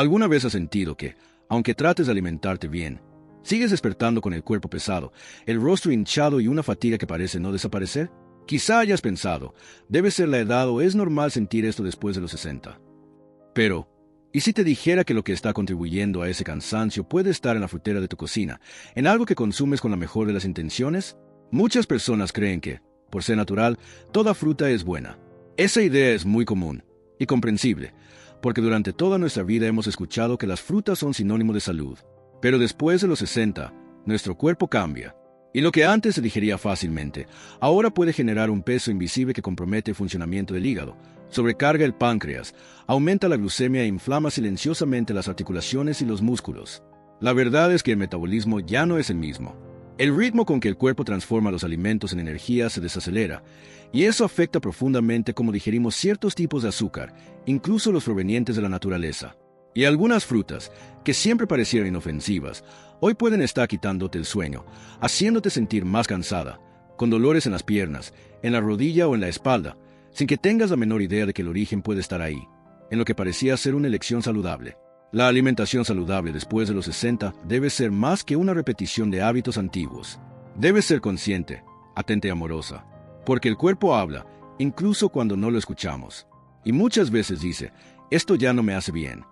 ¿Alguna vez has sentido que, aunque trates de alimentarte bien, sigues despertando con el cuerpo pesado, el rostro hinchado y una fatiga que parece no desaparecer? Quizá hayas pensado, debe ser la edad o es normal sentir esto después de los 60. Pero, ¿y si te dijera que lo que está contribuyendo a ese cansancio puede estar en la frutera de tu cocina, en algo que consumes con la mejor de las intenciones? Muchas personas creen que, por ser natural, toda fruta es buena. Esa idea es muy común y comprensible, porque durante toda nuestra vida hemos escuchado que las frutas son sinónimo de salud. Pero después de los 60, nuestro cuerpo cambia. Y lo que antes se digería fácilmente, ahora puede generar un peso invisible que compromete el funcionamiento del hígado, sobrecarga el páncreas, aumenta la glucemia e inflama silenciosamente las articulaciones y los músculos. La verdad es que el metabolismo ya no es el mismo. El ritmo con que el cuerpo transforma los alimentos en energía se desacelera, y eso afecta profundamente cómo digerimos ciertos tipos de azúcar, incluso los provenientes de la naturaleza. Y algunas frutas, que siempre parecieron inofensivas, hoy pueden estar quitándote el sueño, haciéndote sentir más cansada, con dolores en las piernas, en la rodilla o en la espalda, sin que tengas la menor idea de que el origen puede estar ahí, en lo que parecía ser una elección saludable. La alimentación saludable después de los 60 debe ser más que una repetición de hábitos antiguos. Debe ser consciente, atenta y amorosa, porque el cuerpo habla, incluso cuando no lo escuchamos. Y muchas veces dice, esto ya no me hace bien.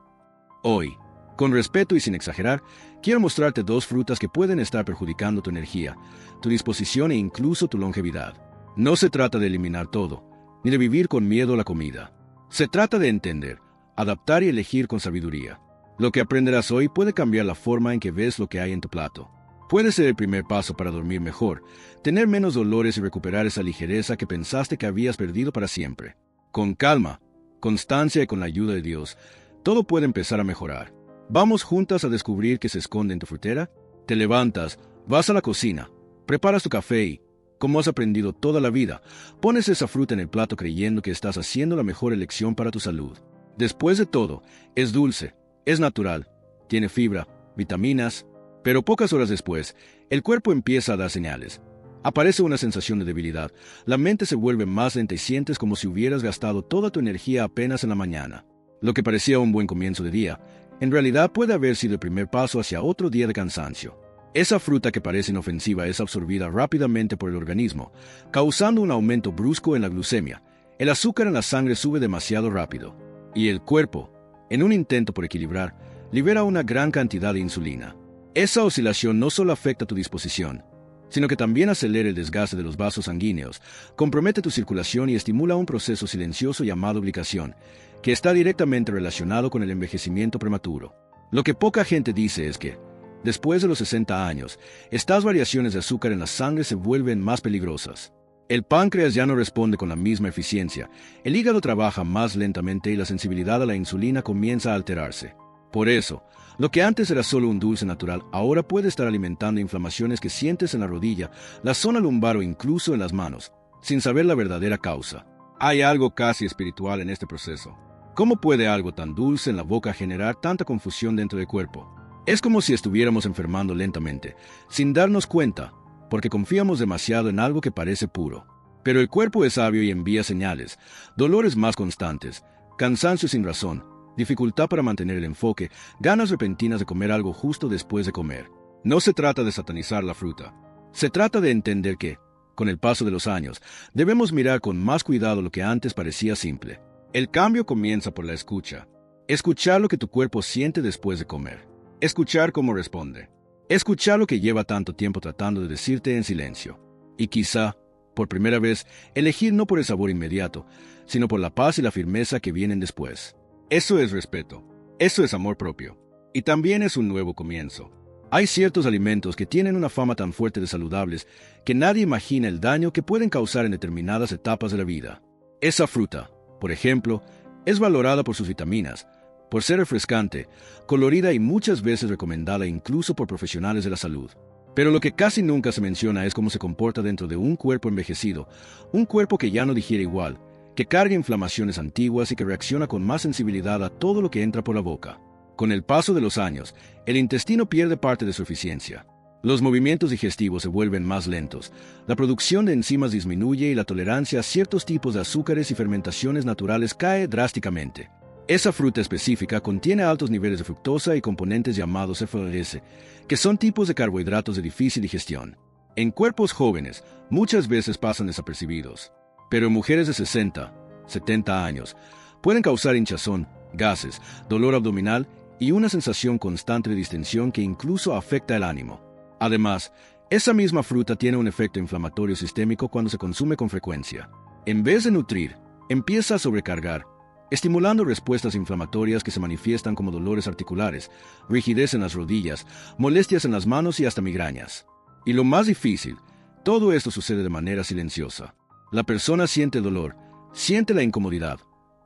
Hoy, con respeto y sin exagerar, quiero mostrarte 2 frutas que pueden estar perjudicando tu energía, tu disposición e incluso tu longevidad. No se trata de eliminar todo, ni de vivir con miedo a la comida. Se trata de entender, adaptar y elegir con sabiduría. Lo que aprenderás hoy puede cambiar la forma en que ves lo que hay en tu plato. Puede ser el primer paso para dormir mejor, tener menos dolores y recuperar esa ligereza que pensaste que habías perdido para siempre. Con calma, constancia y con la ayuda de Dios, todo puede empezar a mejorar. ¿Vamos juntas a descubrir qué se esconde en tu frutera? Te levantas, vas a la cocina, preparas tu café y, como has aprendido toda la vida, pones esa fruta en el plato creyendo que estás haciendo la mejor elección para tu salud. Después de todo, es dulce, es natural, tiene fibra, vitaminas, pero pocas horas después, el cuerpo empieza a dar señales. Aparece una sensación de debilidad, la mente se vuelve más lenta y sientes como si hubieras gastado toda tu energía apenas en la mañana. Lo que parecía un buen comienzo de día, en realidad puede haber sido el primer paso hacia otro día de cansancio. Esa fruta que parece inofensiva es absorbida rápidamente por el organismo, causando un aumento brusco en la glucemia. El azúcar en la sangre sube demasiado rápido, y el cuerpo, en un intento por equilibrar, libera una gran cantidad de insulina. Esa oscilación no solo afecta tu disposición, sino que también acelera el desgaste de los vasos sanguíneos, compromete tu circulación y estimula un proceso silencioso llamado glicación, que está directamente relacionado con el envejecimiento prematuro. Lo que poca gente dice es que, después de los 60 años, estas variaciones de azúcar en la sangre se vuelven más peligrosas. El páncreas ya no responde con la misma eficiencia, el hígado trabaja más lentamente y la sensibilidad a la insulina comienza a alterarse. Por eso, lo que antes era solo un dulce natural, ahora puede estar alimentando inflamaciones que sientes en la rodilla, la zona lumbar o incluso en las manos, sin saber la verdadera causa. Hay algo casi espiritual en este proceso. ¿Cómo puede algo tan dulce en la boca generar tanta confusión dentro del cuerpo? Es como si estuviéramos enfermando lentamente, sin darnos cuenta, porque confiamos demasiado en algo que parece puro. Pero el cuerpo es sabio y envía señales, dolores más constantes, cansancio sin razón, dificultad para mantener el enfoque, ganas repentinas de comer algo justo después de comer. No se trata de satanizar la fruta. Se trata de entender que, con el paso de los años, debemos mirar con más cuidado lo que antes parecía simple. El cambio comienza por la escucha. Escuchar lo que tu cuerpo siente después de comer. Escuchar cómo responde. Escuchar lo que lleva tanto tiempo tratando de decirte en silencio. Y quizá, por primera vez, elegir no por el sabor inmediato, sino por la paz y la firmeza que vienen después. Eso es respeto. Eso es amor propio. Y también es un nuevo comienzo. Hay ciertos alimentos que tienen una fama tan fuerte de saludables que nadie imagina el daño que pueden causar en determinadas etapas de la vida. Esa fruta, por ejemplo, es valorada por sus vitaminas, por ser refrescante, colorida y muchas veces recomendada incluso por profesionales de la salud. Pero lo que casi nunca se menciona es cómo se comporta dentro de un cuerpo envejecido, un cuerpo que ya no digiere igual, que carga inflamaciones antiguas y que reacciona con más sensibilidad a todo lo que entra por la boca. Con el paso de los años, el intestino pierde parte de su eficiencia. Los movimientos digestivos se vuelven más lentos, la producción de enzimas disminuye y la tolerancia a ciertos tipos de azúcares y fermentaciones naturales cae drásticamente. Esa fruta específica contiene altos niveles de fructosa y componentes llamados FOS, que son tipos de carbohidratos de difícil digestión. En cuerpos jóvenes, muchas veces pasan desapercibidos, pero en mujeres de 60, 70 años, pueden causar hinchazón, gases, dolor abdominal y una sensación constante de distensión que incluso afecta el ánimo. Además, esa misma fruta tiene un efecto inflamatorio sistémico cuando se consume con frecuencia. En vez de nutrir, empieza a sobrecargar, estimulando respuestas inflamatorias que se manifiestan como dolores articulares, rigidez en las rodillas, molestias en las manos y hasta migrañas. Y lo más difícil, todo esto sucede de manera silenciosa. La persona siente el dolor, siente la incomodidad,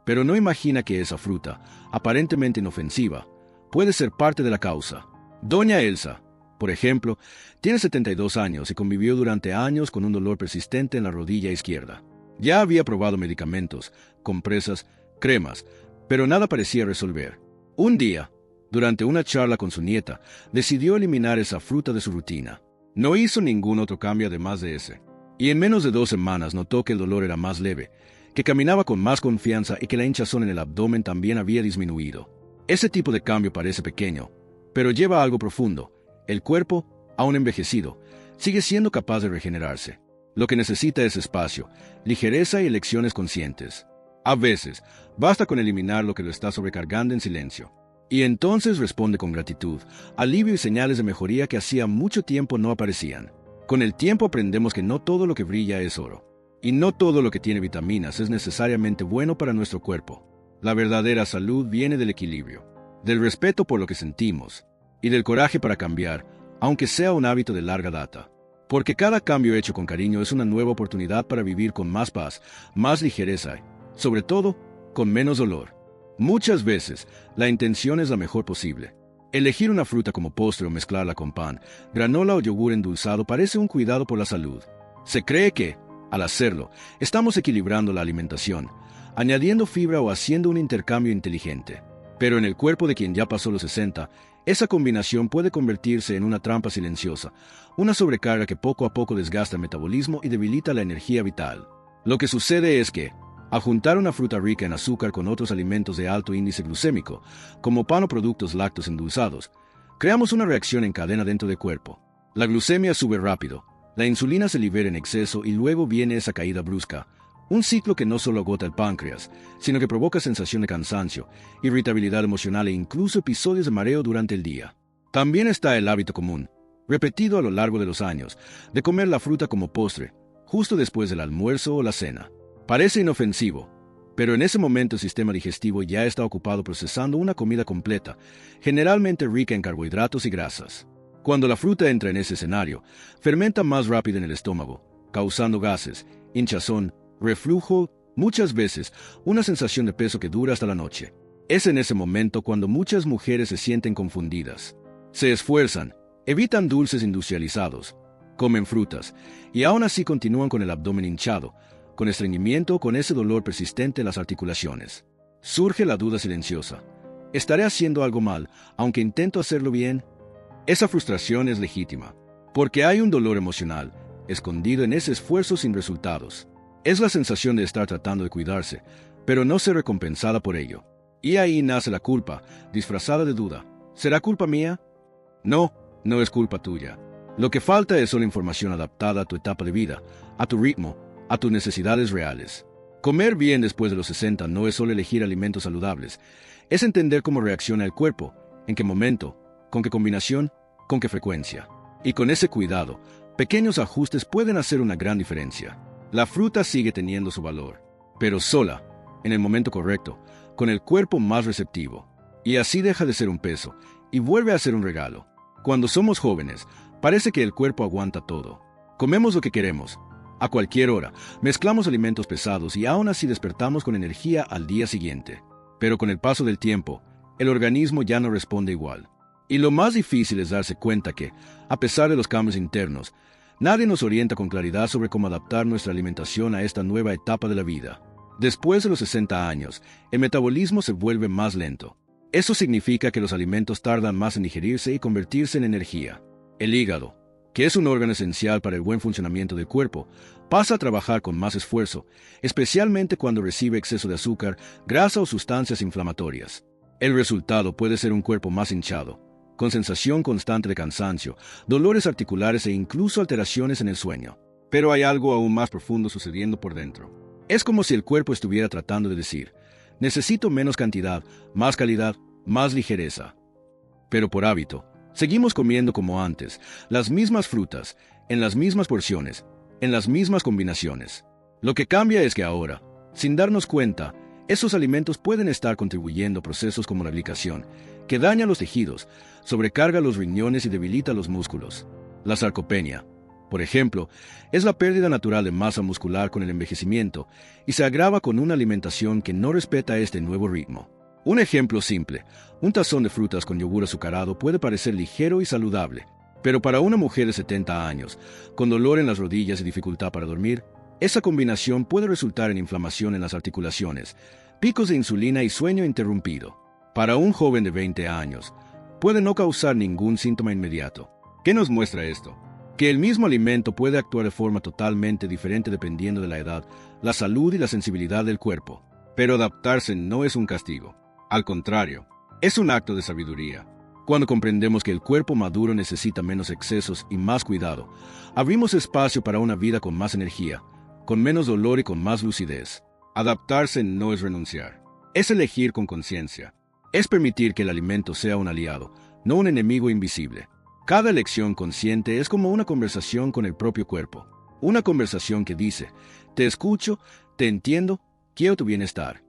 pero no imagina que esa fruta, aparentemente inofensiva, puede ser parte de la causa. Doña Elsa, por ejemplo, tiene 72 años y convivió durante años con un dolor persistente en la rodilla izquierda. Ya había probado medicamentos, compresas, cremas, pero nada parecía resolver. Un día, durante una charla con su nieta, decidió eliminar esa fruta de su rutina. No hizo ningún otro cambio además de ese. Y en menos de 2 semanas notó que el dolor era más leve, que caminaba con más confianza y que la hinchazón en el abdomen también había disminuido. Ese tipo de cambio parece pequeño, pero lleva algo profundo. El cuerpo, aún envejecido, sigue siendo capaz de regenerarse. Lo que necesita es espacio, ligereza y elecciones conscientes. A veces, basta con eliminar lo que lo está sobrecargando en silencio. Y entonces responde con gratitud, alivio y señales de mejoría que hacía mucho tiempo no aparecían. Con el tiempo aprendemos que no todo lo que brilla es oro. Y no todo lo que tiene vitaminas es necesariamente bueno para nuestro cuerpo. La verdadera salud viene del equilibrio, del respeto por lo que sentimos, y del coraje para cambiar, aunque sea un hábito de larga data. Porque cada cambio hecho con cariño es una nueva oportunidad para vivir con más paz, más ligereza, sobre todo, con menos dolor. Muchas veces, la intención es la mejor posible. Elegir una fruta como postre o mezclarla con pan, granola o yogur endulzado parece un cuidado por la salud. Se cree que, al hacerlo, estamos equilibrando la alimentación, añadiendo fibra o haciendo un intercambio inteligente. Pero en el cuerpo de quien ya pasó los 60, esa combinación puede convertirse en una trampa silenciosa, una sobrecarga que poco a poco desgasta el metabolismo y debilita la energía vital. Lo que sucede es que, al juntar una fruta rica en azúcar con otros alimentos de alto índice glucémico, como pan o productos lácteos endulzados, creamos una reacción en cadena dentro del cuerpo. La glucemia sube rápido, la insulina se libera en exceso y luego viene esa caída brusca, un ciclo que no solo agota el páncreas, sino que provoca sensación de cansancio, irritabilidad emocional e incluso episodios de mareo durante el día. También está el hábito común, repetido a lo largo de los años, de comer la fruta como postre, justo después del almuerzo o la cena. Parece inofensivo, pero en ese momento el sistema digestivo ya está ocupado procesando una comida completa, generalmente rica en carbohidratos y grasas. Cuando la fruta entra en ese escenario, fermenta más rápido en el estómago, causando gases, hinchazón, reflujo, muchas veces una sensación de peso que dura hasta la noche. Es en ese momento cuando muchas mujeres se sienten confundidas. Se esfuerzan, evitan dulces industrializados, comen frutas, y aún así continúan con el abdomen hinchado, con estreñimiento o con ese dolor persistente en las articulaciones. Surge la duda silenciosa. ¿Estaré haciendo algo mal, aunque intento hacerlo bien? Esa frustración es legítima, porque hay un dolor emocional, escondido en ese esfuerzo sin resultados. Es la sensación de estar tratando de cuidarse, pero no ser recompensada por ello. Y ahí nace la culpa, disfrazada de duda. ¿Será culpa mía? No, no es culpa tuya. Lo que falta es solo información adaptada a tu etapa de vida, a tu ritmo, a tus necesidades reales. Comer bien después de los 60 no es solo elegir alimentos saludables, es entender cómo reacciona el cuerpo, en qué momento, con qué combinación, con qué frecuencia. Y con ese cuidado, pequeños ajustes pueden hacer una gran diferencia. La fruta sigue teniendo su valor, pero sola, en el momento correcto, con el cuerpo más receptivo. Y así deja de ser un peso, y vuelve a ser un regalo. Cuando somos jóvenes, parece que el cuerpo aguanta todo. Comemos lo que queremos, a cualquier hora, mezclamos alimentos pesados y aún así despertamos con energía al día siguiente. Pero con el paso del tiempo, el organismo ya no responde igual. Y lo más difícil es darse cuenta que, a pesar de los cambios internos, nadie nos orienta con claridad sobre cómo adaptar nuestra alimentación a esta nueva etapa de la vida. Después de los 60 años, el metabolismo se vuelve más lento. Eso significa que los alimentos tardan más en digerirse y convertirse en energía. El hígado, que es un órgano esencial para el buen funcionamiento del cuerpo, pasa a trabajar con más esfuerzo, especialmente cuando recibe exceso de azúcar, grasa o sustancias inflamatorias. El resultado puede ser un cuerpo más hinchado, con sensación constante de cansancio, dolores articulares e incluso alteraciones en el sueño. Pero hay algo aún más profundo sucediendo por dentro. Es como si el cuerpo estuviera tratando de decir, necesito menos cantidad, más calidad, más ligereza. Pero por hábito, seguimos comiendo como antes, las mismas frutas, en las mismas porciones, en las mismas combinaciones. Lo que cambia es que ahora, sin darnos cuenta, esos alimentos pueden estar contribuyendo a procesos como la glicación, que daña los tejidos, sobrecarga los riñones y debilita los músculos. La sarcopenia, por ejemplo, es la pérdida natural de masa muscular con el envejecimiento y se agrava con una alimentación que no respeta este nuevo ritmo. Un ejemplo simple, un tazón de frutas con yogur azucarado puede parecer ligero y saludable, pero para una mujer de 70 años, con dolor en las rodillas y dificultad para dormir, esa combinación puede resultar en inflamación en las articulaciones, picos de insulina y sueño interrumpido. Para un joven de 20 años, puede no causar ningún síntoma inmediato. ¿Qué nos muestra esto? Que el mismo alimento puede actuar de forma totalmente diferente dependiendo de la edad, la salud y la sensibilidad del cuerpo. Pero adaptarse no es un castigo. Al contrario, es un acto de sabiduría. Cuando comprendemos que el cuerpo maduro necesita menos excesos y más cuidado, abrimos espacio para una vida con más energía, con menos dolor y con más lucidez. Adaptarse no es renunciar, es elegir con conciencia. Es permitir que el alimento sea un aliado, no un enemigo invisible. Cada elección consciente es como una conversación con el propio cuerpo. Una conversación que dice, te escucho, te entiendo, quiero tu bienestar.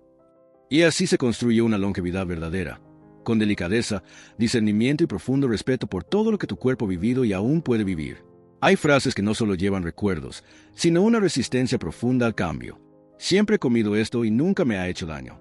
Y así se construye una longevidad verdadera, con delicadeza, discernimiento y profundo respeto por todo lo que tu cuerpo ha vivido y aún puede vivir. Hay frases que no solo llevan recuerdos, sino una resistencia profunda al cambio. Siempre he comido esto y nunca me ha hecho daño.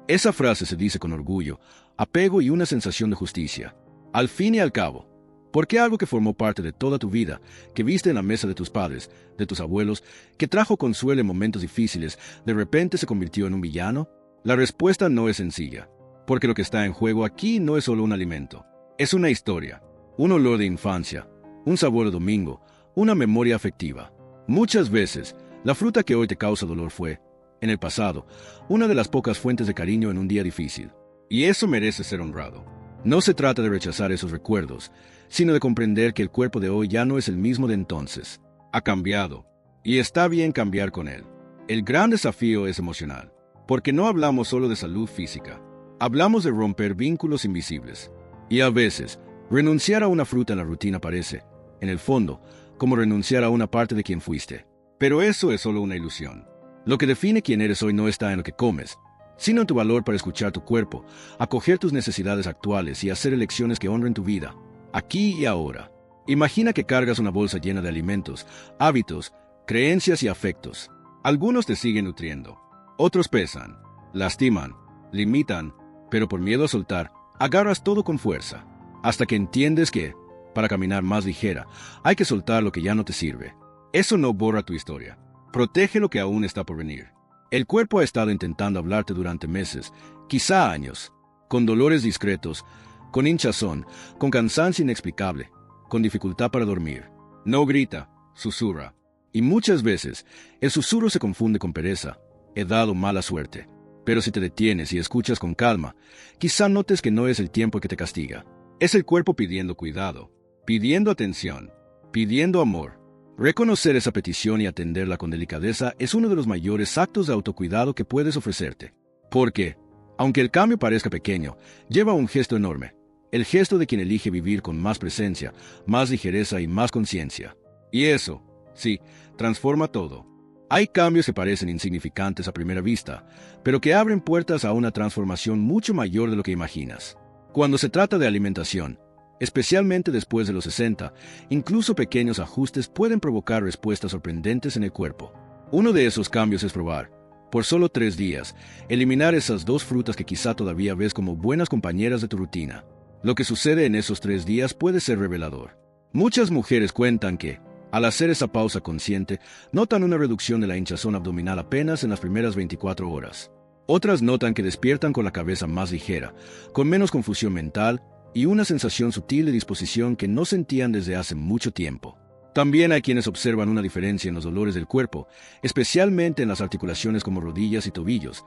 Esa frase se dice con orgullo, apego y una sensación de justicia. Al fin y al cabo, ¿por qué algo que formó parte de toda tu vida, que viste en la mesa de tus padres, de tus abuelos, que trajo consuelo en momentos difíciles, de repente se convirtió en un villano? La respuesta no es sencilla, porque lo que está en juego aquí no es solo un alimento. Es una historia, un olor de infancia, un sabor de domingo, una memoria afectiva. Muchas veces, la fruta que hoy te causa dolor fue, en el pasado, una de las pocas fuentes de cariño en un día difícil. Y eso merece ser honrado. No se trata de rechazar esos recuerdos, sino de comprender que el cuerpo de hoy ya no es el mismo de entonces. Ha cambiado, y está bien cambiar con él. El gran desafío es emocional, porque no hablamos solo de salud física. Hablamos de romper vínculos invisibles. Y a veces, renunciar a una fruta en la rutina parece, en el fondo, como renunciar a una parte de quien fuiste. Pero eso es solo una ilusión. Lo que define quién eres hoy no está en lo que comes, sino en tu valor para escuchar tu cuerpo, acoger tus necesidades actuales y hacer elecciones que honren tu vida, aquí y ahora. Imagina que cargas una bolsa llena de alimentos, hábitos, creencias y afectos. Algunos te siguen nutriendo, otros pesan, lastiman, limitan, pero por miedo a soltar, agarras todo con fuerza, hasta que entiendes que, para caminar más ligera, hay que soltar lo que ya no te sirve. Eso no borra tu historia. Protege lo que aún está por venir. El cuerpo ha estado intentando hablarte durante meses, quizá años, con dolores discretos, con hinchazón, con cansancio inexplicable, con dificultad para dormir. No grita, susurra. Y muchas veces, el susurro se confunde con pereza, edad o mala suerte. Pero si te detienes y escuchas con calma, quizá notes que no es el tiempo que te castiga. Es el cuerpo pidiendo cuidado, pidiendo atención, pidiendo amor. Reconocer esa petición y atenderla con delicadeza es uno de los mayores actos de autocuidado que puedes ofrecerte. Porque, aunque el cambio parezca pequeño, lleva un gesto enorme. El gesto de quien elige vivir con más presencia, más ligereza y más conciencia. Y eso, sí, transforma todo. Hay cambios que parecen insignificantes a primera vista, pero que abren puertas a una transformación mucho mayor de lo que imaginas. Cuando se trata de alimentación, especialmente después de los 60, incluso pequeños ajustes pueden provocar respuestas sorprendentes en el cuerpo. Uno de esos cambios es probar, por solo 3 días, eliminar esas 2 frutas que quizá todavía ves como buenas compañeras de tu rutina. Lo que sucede en esos 3 días puede ser revelador. Muchas mujeres cuentan que, al hacer esa pausa consciente, notan una reducción de la hinchazón abdominal apenas en las primeras 24 horas. Otras notan que despiertan con la cabeza más ligera, con menos confusión mental y una sensación sutil de disposición que no sentían desde hace mucho tiempo. También hay quienes observan una diferencia en los dolores del cuerpo, especialmente en las articulaciones como rodillas y tobillos,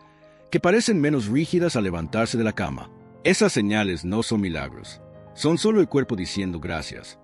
que parecen menos rígidas al levantarse de la cama. Esas señales no son milagros. Son solo el cuerpo diciendo gracias.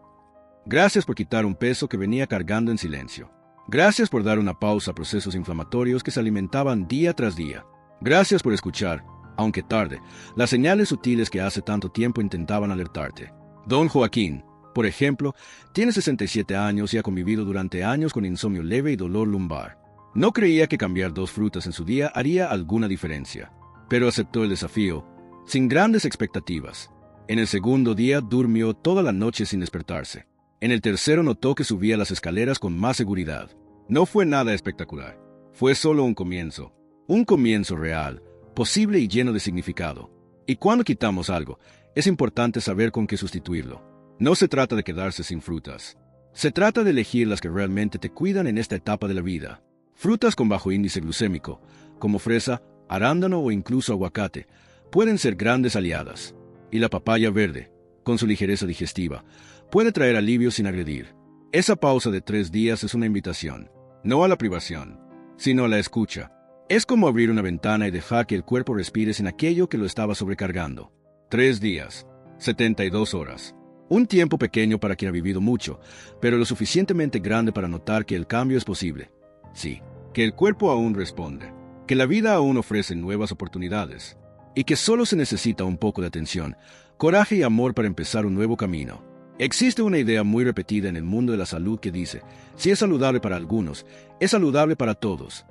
Gracias por quitar un peso que venía cargando en silencio. Gracias por dar una pausa a procesos inflamatorios que se alimentaban día tras día. Gracias por escuchar, aunque tarde, las señales sutiles que hace tanto tiempo intentaban alertarte. Don Joaquín, por ejemplo, tiene 67 años y ha convivido durante años con insomnio leve y dolor lumbar. No creía que cambiar 2 frutas en su día haría alguna diferencia, pero aceptó el desafío, sin grandes expectativas. En el segundo día durmió toda la noche sin despertarse. En el tercero notó que subía las escaleras con más seguridad. No fue nada espectacular. Fue solo un comienzo real, posible y lleno de significado. Y cuando quitamos algo, es importante saber con qué sustituirlo. No se trata de quedarse sin frutas. Se trata de elegir las que realmente te cuidan en esta etapa de la vida. Frutas con bajo índice glucémico, como fresa, arándano o incluso aguacate, pueden ser grandes aliadas. Y la papaya verde, con su ligereza digestiva, puede traer alivio sin agredir. Esa pausa de 3 días es una invitación, no a la privación, sino a la escucha. Es como abrir una ventana y dejar que el cuerpo respire sin aquello que lo estaba sobrecargando. 3 días, 72 horas. Un tiempo pequeño para quien ha vivido mucho, pero lo suficientemente grande para notar que el cambio es posible. Sí, que el cuerpo aún responde, que la vida aún ofrece nuevas oportunidades, y que solo se necesita un poco de atención, coraje y amor para empezar un nuevo camino. Existe una idea muy repetida en el mundo de la salud que dice, si es saludable para algunos, es saludable para todos.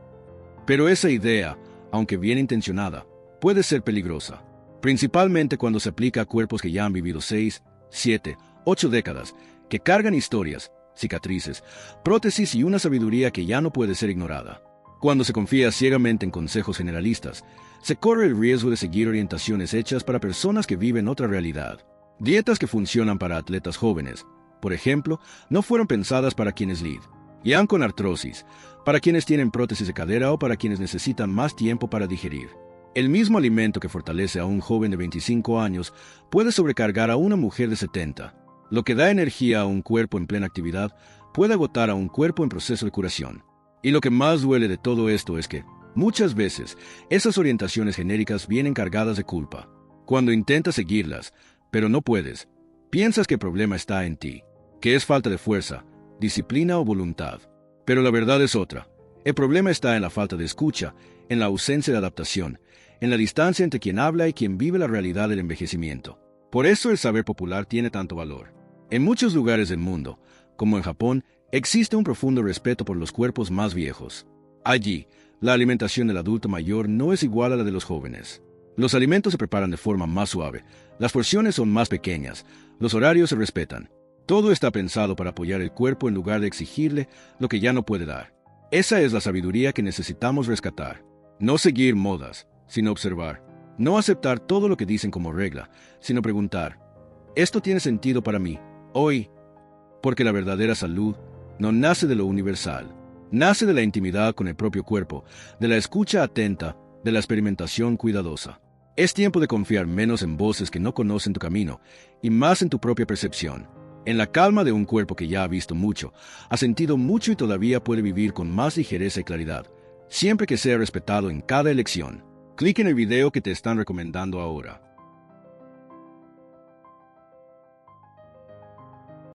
Pero esa idea, aunque bien intencionada, puede ser peligrosa, principalmente cuando se aplica a cuerpos que ya han vivido 6, 7, 8 décadas, que cargan historias, cicatrices, prótesis y una sabiduría que ya no puede ser ignorada. Cuando se confía ciegamente en consejos generalistas, se corre el riesgo de seguir orientaciones hechas para personas que viven otra realidad. Dietas que funcionan para atletas jóvenes, por ejemplo, no fueron pensadas para quienes lidian con artrosis, para quienes tienen prótesis de cadera o para quienes necesitan más tiempo para digerir. El mismo alimento que fortalece a un joven de 25 años puede sobrecargar a una mujer de 70. Lo que da energía a un cuerpo en plena actividad puede agotar a un cuerpo en proceso de curación. Y lo que más duele de todo esto es que, muchas veces, esas orientaciones genéricas vienen cargadas de culpa. Cuando intentas seguirlas, pero no puedes, piensas que el problema está en ti, que es falta de fuerza, disciplina o voluntad. Pero la verdad es otra. El problema está en la falta de escucha, en la ausencia de adaptación, en la distancia entre quien habla y quien vive la realidad del envejecimiento. Por eso el saber popular tiene tanto valor. En muchos lugares del mundo, como en Japón, existe un profundo respeto por los cuerpos más viejos. Allí, la alimentación del adulto mayor no es igual a la de los jóvenes. Los alimentos se preparan de forma más suave, las porciones son más pequeñas, los horarios se respetan. Todo está pensado para apoyar el cuerpo en lugar de exigirle lo que ya no puede dar. Esa es la sabiduría que necesitamos rescatar. No seguir modas, sino observar. No aceptar todo lo que dicen como regla, sino preguntar, ¿esto tiene sentido para mí, hoy? Porque la verdadera salud no nace de lo universal. Nace de la intimidad con el propio cuerpo, de la escucha atenta, de la experimentación cuidadosa. Es tiempo de confiar menos en voces que no conocen tu camino y más en tu propia percepción. En la calma de un cuerpo que ya ha visto mucho, ha sentido mucho y todavía puede vivir con más ligereza y claridad, siempre que sea respetado en cada elección. Clic en el video que te están recomendando ahora.